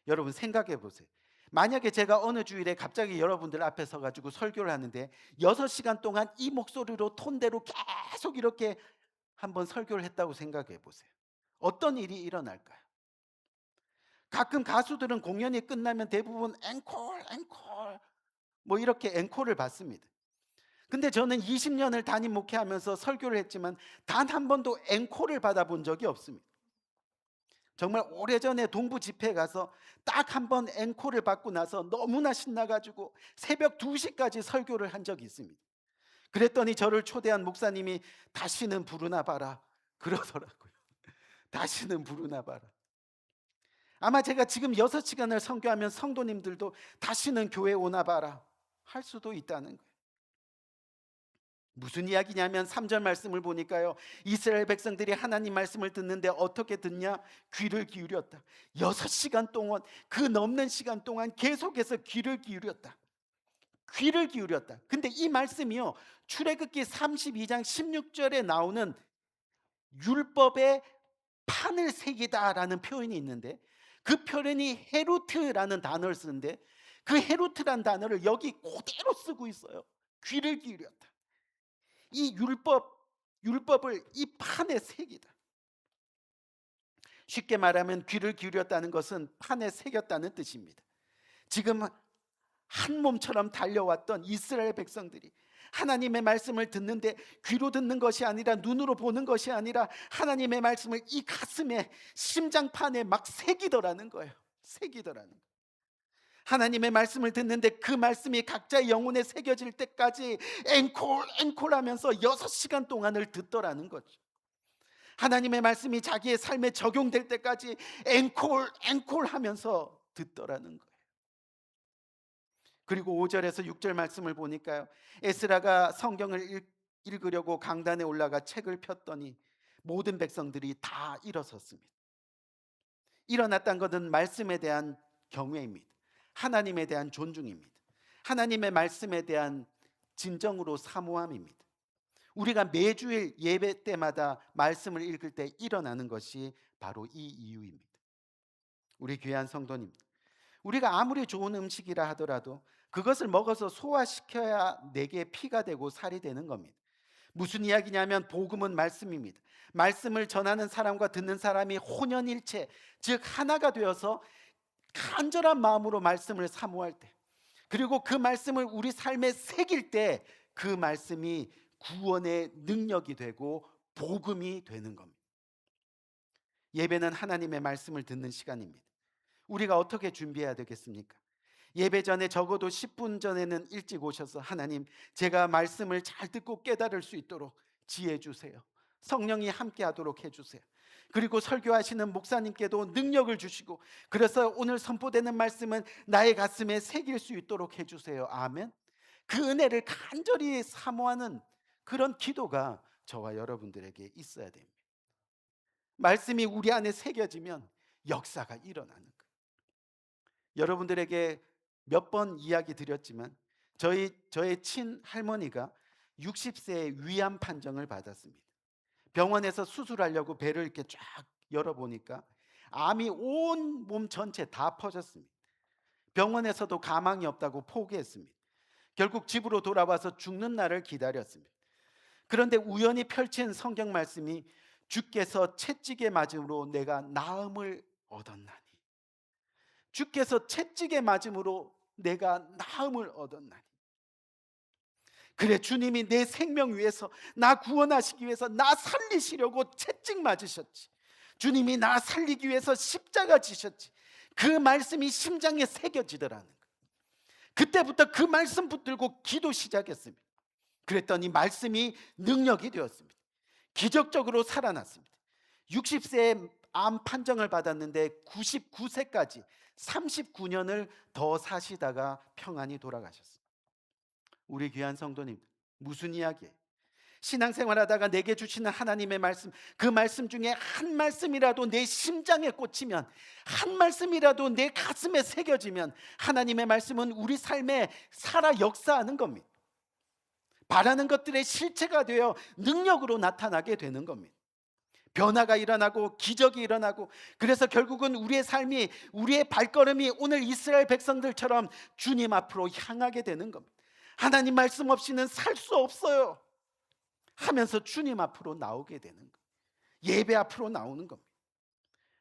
여러분 생각해 보세요. 만약에 제가 어느 주일에 갑자기 여러분들 앞에 서가지고 설교를 하는데 6시간 동안 이 목소리로 톤대로 계속 이렇게 한번 설교를 했다고 생각해 보세요. 어떤 일이 일어날까요? 가끔 가수들은 공연이 끝나면 대부분 앵콜 뭐 이렇게 앵콜을 받습니다. 근데 저는 20년을 담임 목회하면서 설교를 했지만 단 한 번도 앵콜을 받아본 적이 없습니다. 정말 오래전에 동부 집회에 가서 딱 한 번 앵콜을 받고 나서 너무나 신나가지고 새벽 2시까지 설교를 한 적이 있습니다. 그랬더니 저를 초대한 목사님이 다시는 부르나 봐라 그러더라고요. 다시는 부르나 봐라. 아마 제가 지금 6시간을 선교하면 성도님들도 다시는 교회 오나 봐라 할 수도 있다는 거예요. 무슨 이야기냐면 3절 말씀을 보니까요, 이스라엘 백성들이 하나님 말씀을 듣는데 어떻게 듣냐? 귀를 기울였다. 6시간 동안, 그 넘는 시간 동안 계속해서 귀를 기울였다. 귀를 기울였다. 근데 이 말씀이요, 출애굽기 32장 16절에 나오는 율법의 판을 새기다라는 표현이 있는데, 그 표현이 헤루트라는 단어를 쓰는데, 그 헤루트라는 단어를 여기 그대로 쓰고 있어요. 귀를 기울였다. 이 율법을 이 판에 새기다. 쉽게 말하면 귀를 기울였다는 것은 판에 새겼다는 뜻입니다. 지금 한 몸처럼 달려왔던 이스라엘 백성들이 하나님의 말씀을 듣는데 귀로 듣는 것이 아니라 눈으로 보는 것이 아니라 하나님의 말씀을 이 가슴에 심장판에 막 새기더라는 거예요. 새기더라는 거예요. 하나님의 말씀을 듣는데 그 말씀이 각자의 영혼에 새겨질 때까지 앵콜 하면서 6시간 동안을 듣더라는 거죠. 하나님의 말씀이 자기의 삶에 적용될 때까지 앵콜 하면서 듣더라는 거예요. 그리고 5절에서 6절 말씀을 보니까요, 에스라가 성경을 읽으려고 강단에 올라가 책을 폈더니 모든 백성들이 다 일어섰습니다. 일어났다는 것은 말씀에 대한 경외입니다. 하나님에 대한 존중입니다. 하나님의 말씀에 대한 진정으로 사모함입니다. 우리가 매주일 예배 때마다 말씀을 읽을 때 일어나는 것이 바로 이 이유입니다. 우리 귀한 성도님, 우리가 아무리 좋은 음식이라 하더라도 그것을 먹어서 소화시켜야 내게 피가 되고 살이 되는 겁니다. 무슨 이야기냐면 복음은 말씀입니다. 말씀을 전하는 사람과 듣는 사람이 혼연일체, 즉 하나가 되어서 간절한 마음으로 말씀을 사모할 때, 그리고 그 말씀을 우리 삶에 새길 때 그 말씀이 구원의 능력이 되고 복음이 되는 겁니다. 예배는 하나님의 말씀을 듣는 시간입니다. 우리가 어떻게 준비해야 되겠습니까? 예배 전에 적어도 10분 전에는 일찍 오셔서 하나님, 제가 말씀을 잘 듣고 깨달을 수 있도록 지혜 주세요. 성령이 함께 하도록 해주세요. 그리고 설교하시는 목사님께도 능력을 주시고, 그래서 오늘 선포되는 말씀은 나의 가슴에 새길 수 있도록 해주세요. 아멘. 그 은혜를 간절히 사모하는 그런 기도가 저와 여러분들에게 있어야 됩니다. 말씀이 우리 안에 새겨지면 역사가 일어나는 거예요. 여러분들에게 몇 번 이야기 드렸지만 저의 친할머니가 60세에 위암 판정을 받았습니다. 병원에서 수술하려고 배를 이렇게 쫙 열어보니까 암이 온 몸 전체 다 퍼졌습니다. 병원에서도 가망이 없다고 포기했습니다. 결국 집으로 돌아와서 죽는 날을 기다렸습니다. 그런데 우연히 펼친 성경 말씀이 주께서 채찍에 맞음으로 내가 나음을 얻었나니, 주께서 채찍에 맞음으로 내가 나음을 얻었나니. 그래, 주님이 내 생명 위해서 나 구원하시기 위해서 나 살리시려고 채찍 맞으셨지. 주님이 나 살리기 위해서 십자가 지셨지. 그 말씀이 심장에 새겨지더라는 거예요. 그때부터 그 말씀 붙들고 기도 시작했습니다. 그랬더니 말씀이 능력이 되었습니다. 기적적으로 살아났습니다. 60세에 암 판정을 받았는데 99세까지 39년을 더 사시다가 평안히 돌아가셨습니다. 우리 귀한 성도님, 무슨 이야기예요? 신앙생활하다가 내게 주시는 하나님의 말씀, 그 말씀 중에 한 말씀이라도 내 심장에 꽂히면, 한 말씀이라도 내 가슴에 새겨지면 하나님의 말씀은 우리 삶에 살아 역사하는 겁니다. 바라는 것들의 실체가 되어 능력으로 나타나게 되는 겁니다. 변화가 일어나고 기적이 일어나고, 그래서 결국은 우리의 삶이, 우리의 발걸음이 오늘 이스라엘 백성들처럼 주님 앞으로 향하게 되는 겁니다. 하나님 말씀 없이는 살 수 없어요 하면서 주님 앞으로 나오게 되는 거예요. 예배 앞으로 나오는 겁니다.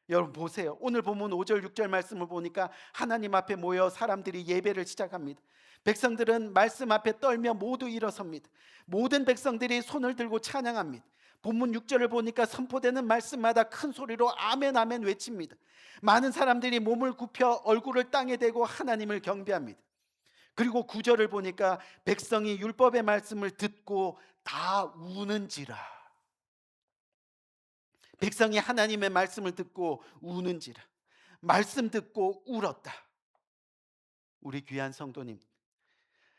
여러분 보세요. 오늘 본문 5절 6절 말씀을 보니까 하나님 앞에 모여 사람들이 예배를 시작합니다. 백성들은 말씀 앞에 떨며 모두 일어섭니다. 모든 백성들이 손을 들고 찬양합니다. 본문 6절을 보니까 선포되는 말씀마다 큰 소리로 아멘 아멘 외칩니다. 많은 사람들이 몸을 굽혀 얼굴을 땅에 대고 하나님을 경배합니다. 그리고 9절을 보니까 백성이 율법의 말씀을 듣고 다 우는지라. 백성이 하나님의 말씀을 듣고 우는지라. 말씀 듣고 울었다. 우리 귀한 성도님,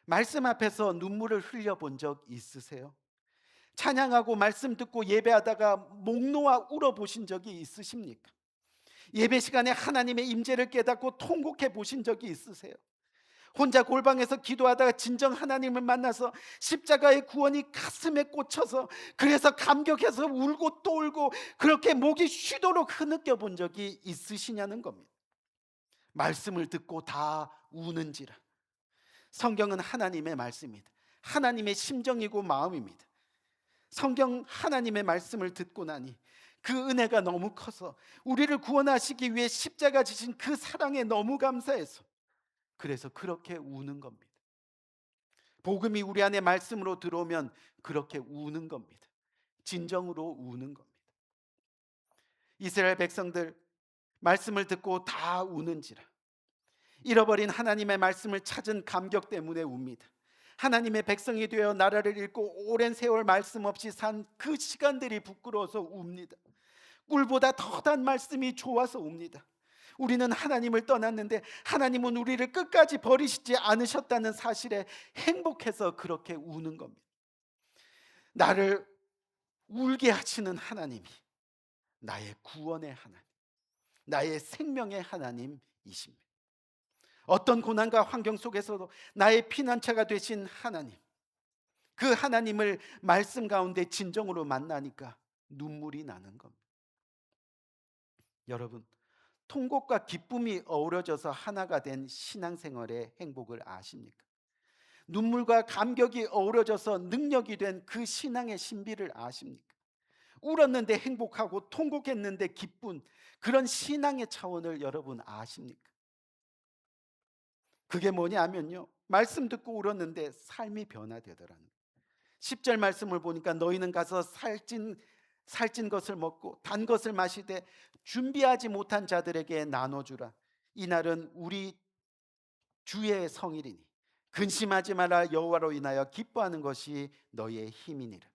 말씀 앞에서 눈물을 흘려본 적 있으세요? 찬양하고 말씀 듣고 예배하다가 목 놓아 울어보신 적이 있으십니까? 예배 시간에 하나님의 임재를 깨닫고 통곡해 보신 적이 있으세요? 혼자 골방에서 기도하다가 진정 하나님을 만나서 십자가의 구원이 가슴에 꽂혀서, 그래서 감격해서 울고 또 울고 그렇게 목이 쉬도록 흐느껴본 적이 있으시냐는 겁니다. 말씀을 듣고 다 우는지라. 성경은 하나님의 말씀입니다. 하나님의 심정이고 마음입니다. 성경 하나님의 말씀을 듣고 나니 그 은혜가 너무 커서, 우리를 구원하시기 위해 십자가 지신 그 사랑에 너무 감사해서, 그래서 그렇게 우는 겁니다. 복음이 우리 안에 말씀으로 들어오면 그렇게 우는 겁니다. 진정으로 우는 겁니다. 이스라엘 백성들 말씀을 듣고 다 우는지라. 잃어버린 하나님의 말씀을 찾은 감격 때문에 웁니다. 하나님의 백성이 되어 나라를 잃고 오랜 세월 말씀 없이 산 그 시간들이 부끄러워서 웁니다. 꿀보다 더 단 말씀이 좋아서 웁니다. 우리는 하나님을 떠났는데 하나님은 우리를 끝까지 버리시지 않으셨다는 사실에 행복해서 그렇게 우는 겁니다. 나를 울게 하시는 하나님이 나의 구원의 하나님, 나의 생명의 하나님이십니다. 어떤 고난과 환경 속에서도 나의 피난처가 되신 하나님, 그 하나님을 말씀 가운데 진정으로 만나니까 눈물이 나는 겁니다. 여러분, 통곡과 기쁨이 어우러져서 하나가 된 신앙생활의 행복을 아십니까? 눈물과 감격이 어우러져서 능력이 된 그 신앙의 신비를 아십니까? 울었는데 행복하고 통곡했는데 기쁜 그런 신앙의 차원을 여러분 아십니까? 그게 뭐냐면요, 말씀 듣고 울었는데 삶이 변화되더라는 거예요. 10절 말씀을 보니까 너희는 가서 살찐 것을 먹고 단 것을 마시되 준비하지 못한 자들에게 나눠주라. 이날은 우리 주의 성일이니 근심하지 마라. 여호와로 인하여 기뻐하는 것이 너희의 힘이니라.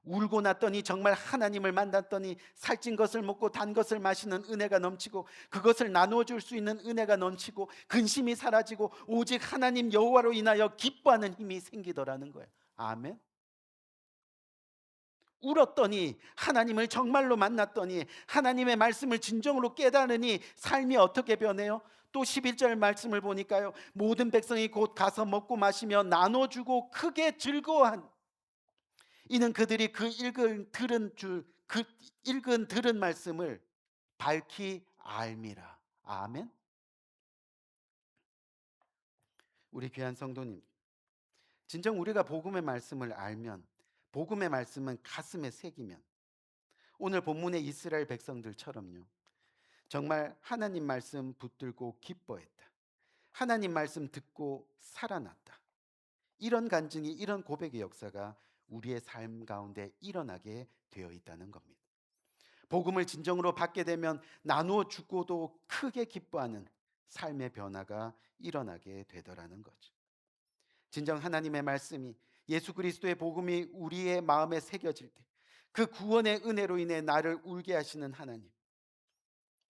울고 났더니 정말 하나님을 만났더니 살찐 것을 먹고 단 것을 마시는 은혜가 넘치고, 그것을 나누어 줄 수 있는 은혜가 넘치고, 근심이 사라지고 오직 하나님 여호와로 인하여 기뻐하는 힘이 생기더라는 거예요. 아멘. 울었더니 하나님을 정말로 만났더니 하나님의 말씀을 진정으로 깨달으니 삶이 어떻게 변해요? 또 11절 말씀을 보니까요, 모든 백성이 곧 가서 먹고 마시며 나눠주고 크게 즐거워한, 이는 그들이 그 읽은 들은 말씀을 밝히 알미라. 아멘. 우리 귀한 성도님, 진정 우리가 복음의 말씀을 알면, 복음의 말씀은 가슴에 새기면, 오늘 본문의 이스라엘 백성들처럼요, 정말 하나님 말씀 붙들고 기뻐했다, 하나님 말씀 듣고 살아났다, 이런 간증이, 이런 고백의 역사가 우리의 삶 가운데 일어나게 되어 있다는 겁니다. 복음을 진정으로 받게 되면 나누어 주고도 크게 기뻐하는 삶의 변화가 일어나게 되더라는 거죠. 진정 하나님의 말씀이, 예수 그리스도의 복음이 우리의 마음에 새겨질 때 그 구원의 은혜로 인해 나를 울게 하시는 하나님,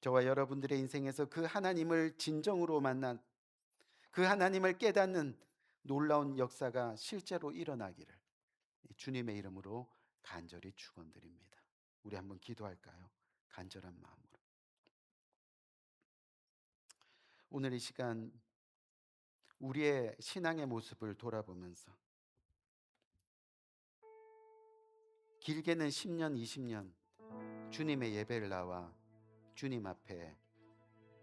저와 여러분들의 인생에서 그 하나님을 진정으로 만난, 그 하나님을 깨닫는 놀라운 역사가 실제로 일어나기를 주님의 이름으로 간절히 축원드립니다. 우리 한번 기도할까요? 간절한 마음으로. 오늘 이 시간 우리의 신앙의 모습을 돌아보면서 길게는 10년, 20년 주님의 예배를 나와 주님 앞에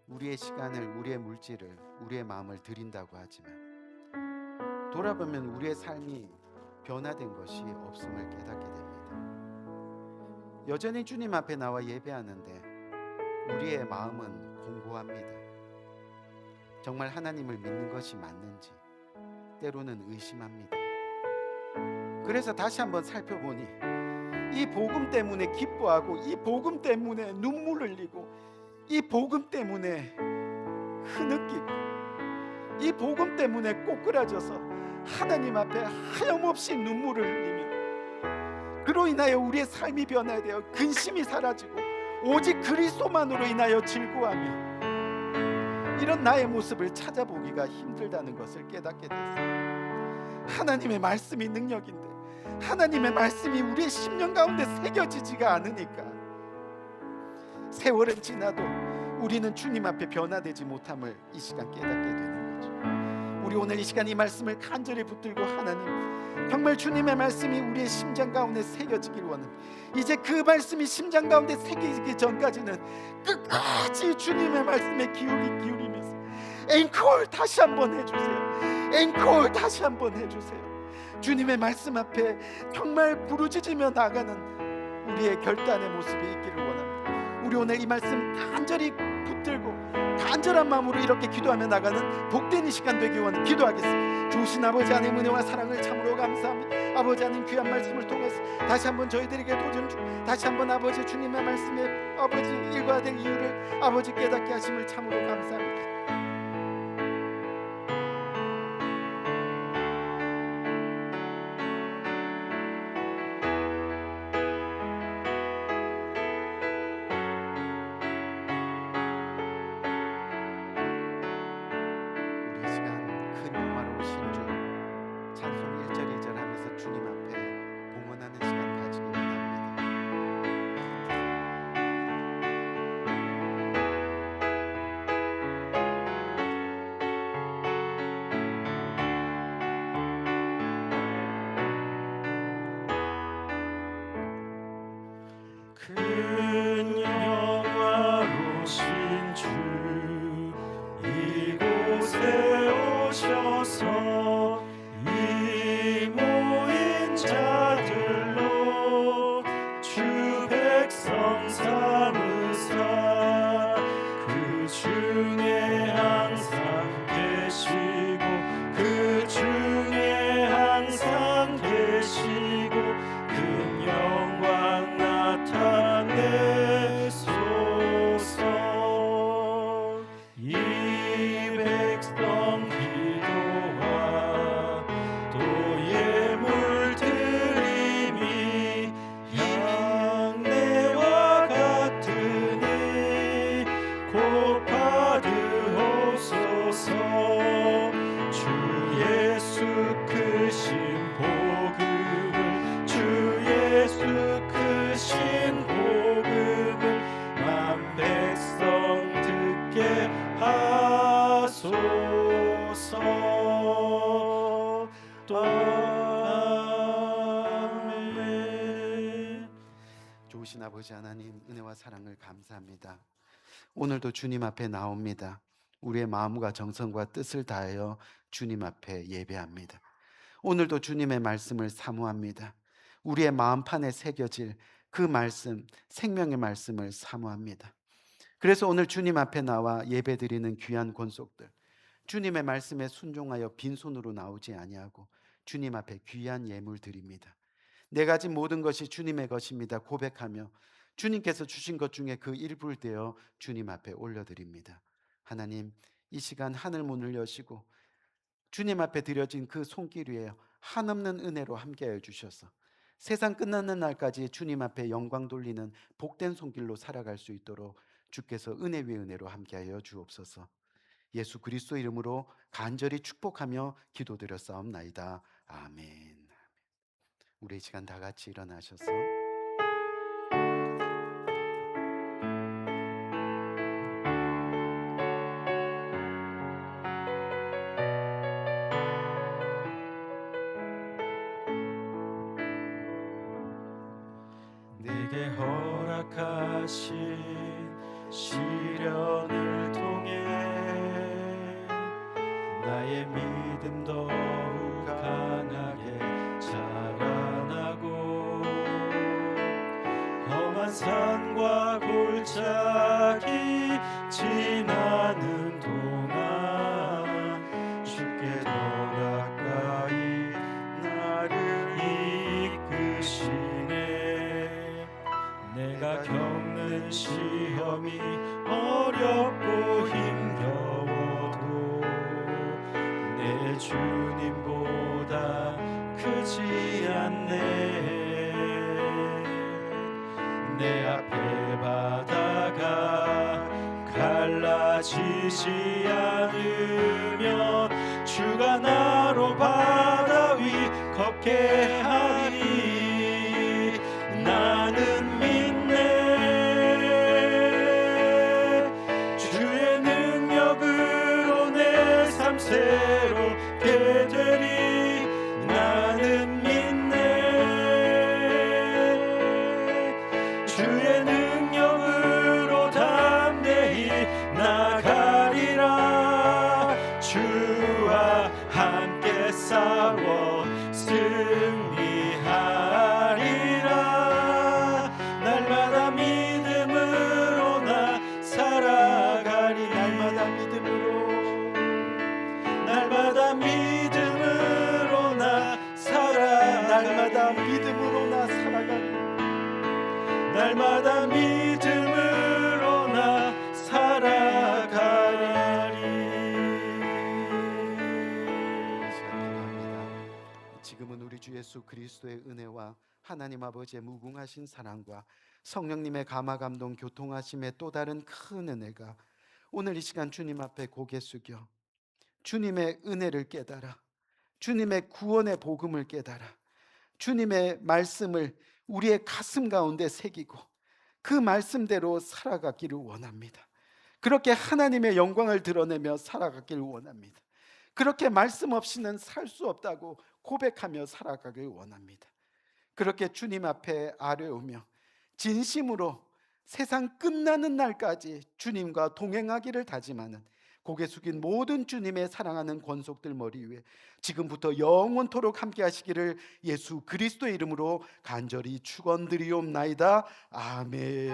우리의 시간을, 우리의 물질을, 우리의 마음을 드린다고 하지만 돌아보면 우리의 삶이 변화된 것이 없음을 깨닫게 됩니다. 여전히 주님 앞에 나와 예배하는데 우리의 마음은 공고합니다. 정말 하나님을 믿는 것이 맞는지 때로는 의심합니다. 그래서 다시 한번 살펴보니 이 복음 때문에 기뻐하고, 이 복음 때문에 눈물 흘리고, 이 복음 때문에 흐느끼고, 이 복음 때문에 꼬꾸라져서 하나님 앞에 하염없이 눈물을 흘리며, 그로 인하여 우리의 삶이 변화되어 근심이 사라지고 오직 그리스도만으로 인하여 즐거워하며, 이런 나의 모습을 찾아보기가 힘들다는 것을 깨닫게 됐어요. 하나님의 말씀이 능력인데 하나님의 말씀이 우리의 심령 가운데 새겨지지가 않으니까 세월은 지나도 우리는 주님 앞에 변화되지 못함을 이 시간 깨닫게 되는 거죠. 우리 오늘 이 시간 이 말씀을 간절히 붙들고, 하나님, 정말 주님의 말씀이 우리의 심장 가운데 새겨지길 원합니다. 이제 그 말씀이 심장 가운데 새기기 전까지는 끝까지 주님의 말씀에 기울이면서 앵콜 다시 한번 해주세요. 앵콜 다시 한번 해주세요. 주님의 말씀 앞에 정말 부르짖으며 나가는 우리의 결단의 모습이 있기를 원합니다. 우리 오늘 이 말씀 간절히 붙들고 간절한 마음으로 이렇게 기도하며 나가는 복된 이 시간 되기 원해 기도하겠습니다. 주신 아버지 하나님 은혜와 사랑을 참으로 감사합니다. 아버지 하나님 귀한 말씀을 통해서 다시 한번 저희들에게 도전 중, 다시 한번 아버지 주님의 말씀에 아버지 읽어야 될 이유를 아버지 깨닫게 하심을 참으로 감사합니다. 큰 영화로신 주 이곳에 오셔서 이 모인 자들로 주 백성 삼으사 그 중에 항상 계시고 그 중에 항상 계시고 큰 영광 나타내소서. 이 백성 기도와 또 예물 드림이 향내와 같으니 곧 받으옵소서. 주 예수 크신 복음을, 주 예수 크신 복음을 만 백성 듣게 하소서. 또 아멘. 좋으신 아버지 하나님, 은혜와 사랑을 감사합니다. 오늘도 주님 앞에 나옵니다. 우리의 마음과 정성과 뜻을 다하여 주님 앞에 예배합니다. 오늘도 주님의 말씀을 사모합니다. 우리의 마음판에 새겨질 그 말씀, 생명의 말씀을 사모합니다. 그래서 오늘 주님 앞에 나와 예배드리는 귀한 권속들, 주님의 말씀에 순종하여 빈손으로 나오지 아니하고 주님 앞에 귀한 예물 드립니다. 내 가진 모든 것이 주님의 것입니다 고백하며 주님께서 주신 것 중에 그 일부를 떼어 주님 앞에 올려드립니다. 하나님, 이 시간 하늘 문을 여시고 주님 앞에 드려진 그 손길 위에 한없는 은혜로 함께하여 주셔서 세상 끝나는 날까지 주님 앞에 영광 돌리는 복된 손길로 살아갈 수 있도록 주께서 은혜 위에 은혜로 함께하여 주옵소서. 예수 그리스도 이름으로 간절히 축복하며 기도드렸사옵나이다. 아멘. 우리 이 시간 다 같이 일어나셔서 내게 허락하신 시련을 통해 나의 믿음 더욱 강하게 자라나고 험한 산과 골짜기 지나는 동안 주께 더 가까이 나를 이끄시네. 내가 겪는 시험이 어렵고 힘겨워도 내 주님보다 크지 않네. 내 앞에 바다가 갈라지지 않으며 주가 나로 바다 위 걷게 하리. 나는 믿네. 주의 능력으로 내 삶 새롭게 되리. 나는 믿네. 주의 능력으로 담대히 나가리라. 주와 함께 싸워 승리하리라. 날마다 믿음으로 나 살아가리. 날마다 믿음으로 나 살아. 날마다 믿음으로 나 살아가리. 날마다 믿음으로 나 살아가리. 기도합니다. 지금은 우리 주 예수 그리스도의 은혜와 하나님 아버지의 무궁하신 사랑과 성령님의 감화 감동 교통하심의 또 다른 큰 은혜가 오늘 이 시간 주님 앞에 고개 숙여 주님의 은혜를 깨달아 주님의 구원의 복음을 깨달아 주님의 말씀을 우리의 가슴 가운데 새기고 그 말씀대로 살아가기를 원합니다. 그렇게 하나님의 영광을 드러내며 살아가기를 원합니다. 그렇게 말씀 없이는 살 수 없다고 고백하며 살아가길 원합니다. 그렇게 주님 앞에 아뢰오며 진심으로 세상 끝나는 날까지 주님과 동행하기를 다짐하는 고개 숙인 모든 주님의 사랑하는 권속들 머리 위에 지금부터 영원토록 함께 하시기를 예수 그리스도의 이름으로 간절히 축원드리옵나이다. 아멘.